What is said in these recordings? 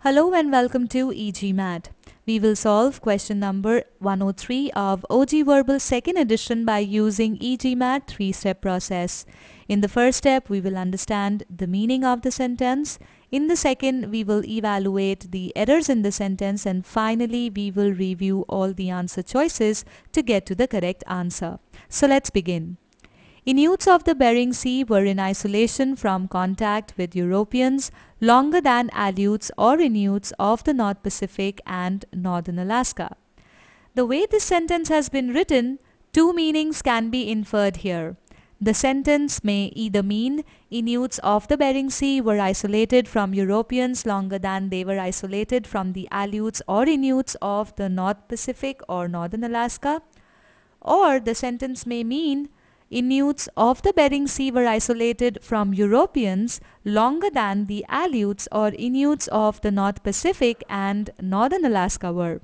Hello and welcome to e-GMAT. We will solve question number 103 of OG Verbal 2nd edition by using e-GMAT 3-step process. In the first step, we will understand the meaning of the sentence. In the second, we will evaluate the errors in the sentence, and finally, we will review all the answer choices to get to the correct answer. So let's begin. Inuits of the Bering Sea were in isolation from contact with Europeans longer than Aleutians or Inuits of the North Pacific and northern Alaska. The way this sentence has been written, two meanings can be inferred here. The sentence may either mean Inuits of the Bering Sea were isolated from Europeans longer than they were isolated from the Aleutians or Inuits of the North Pacific or northern Alaska, or the sentence may mean Inuits of the Bering Sea were isolated from Europeans longer than the Aleutians or Inuits of the North Pacific and northern Alaska were.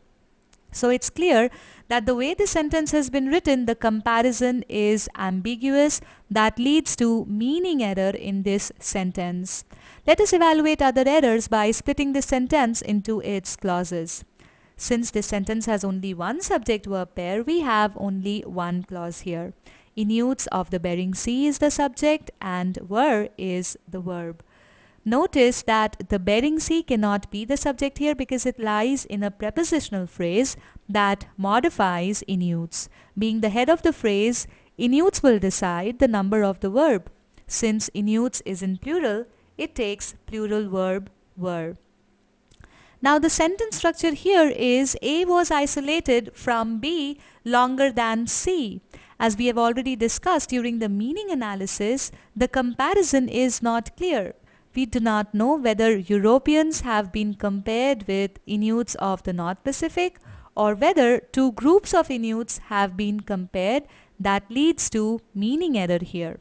So it's clear that the way the sentence has been written, the comparison is ambiguous. That leads to meaning error in this sentence. Let us evaluate other errors by splitting this sentence into its clauses. Since this sentence has only one subject-verb pair, we have only one clause here. Inuits of the Bering Sea is the subject and were is the verb. Notice that the Bering Sea cannot be the subject here because it lies in a prepositional phrase that modifies Inuits. Being the head of the phrase, Inuits will decide the number of the verb. Since Inuits is in plural, it takes plural verb were. Now the sentence structure here is A was isolated from B longer than C. As we have already discussed during the meaning analysis, the comparison is not clear. We do not know whether Europeans have been compared with Inuits of the North Pacific or whether two groups of Inuits have been compared. That leads to meaning error here.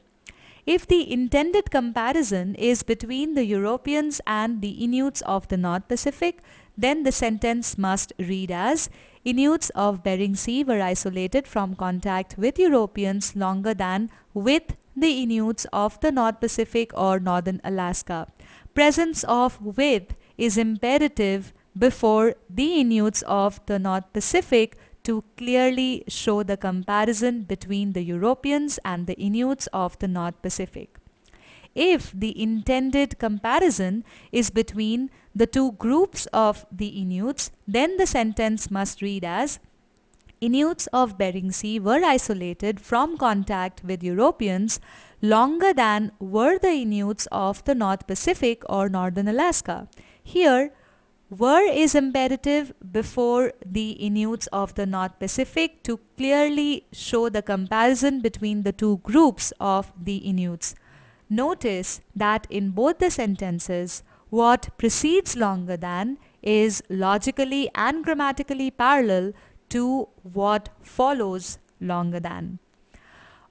If the intended comparison is between the Europeans and the Inuits of the North Pacific, then the sentence must read as Inuits of Bering Sea were isolated from contact with Europeans longer than with the Inuits of the North Pacific or northern Alaska. Presence of with is imperative before the Inuits of the North Pacific to clearly show the comparison between the Europeans and the Inuits of the North Pacific. If the intended comparison is between the two groups of the Inuits, then the sentence must read as Inuits of Bering Sea were isolated from contact with Europeans longer than were the Inuits of the North Pacific or northern Alaska. Here, were is imperative before the Inuits of the North Pacific to clearly show the comparison between the two groups of the Inuits. Notice that in both the sentences, what precedes longer than is logically and grammatically parallel to what follows longer than.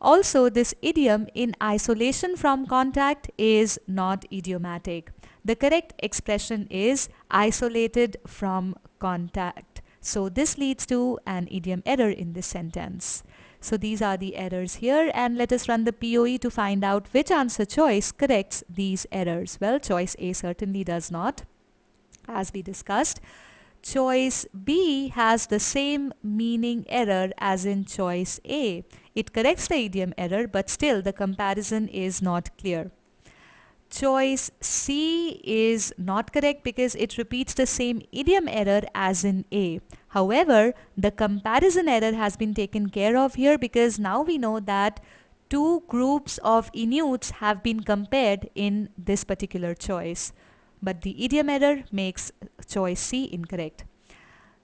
Also, this idiom in isolation from contact is not idiomatic. The correct expression is isolated from contact. So this leads to an idiom error in this sentence. So these are the errors here, and let us run the POE to find out which answer choice corrects these errors. Well, choice A certainly does not, as we discussed. Choice B has the same meaning error as in choice A. It corrects the idiom error, but still the comparison is not clear. Choice C is not correct because it repeats the same idiom error as in A. However, the comparison error has been taken care of here because now we know that two groups of Inuits have been compared in this particular choice. But the idiom error makes choice C incorrect.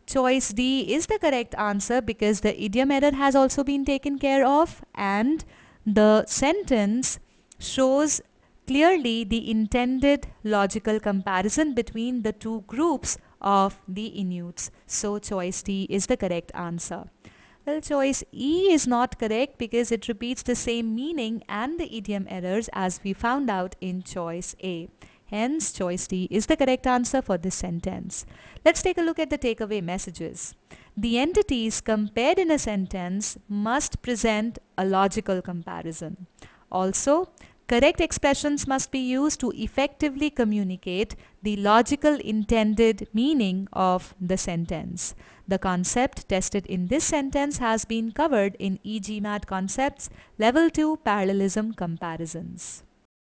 Choice D is the correct answer because the idiom error has also been taken care of and the sentence shows clearly the intended logical comparison between the two groups of the Inuits. So choice D is the correct answer. Well, choice E is not correct because it repeats the same meaning and the idiom errors as we found out in choice A. Hence, choice D is the correct answer for this sentence. Let's take a look at the takeaway messages. The entities compared in a sentence must present a logical comparison. Also, Correct expressions must be used to effectively communicate the logical intended meaning of the sentence. The concept tested in this sentence has been covered in e-GMAT Concepts Level 2 Parallelism Comparisons.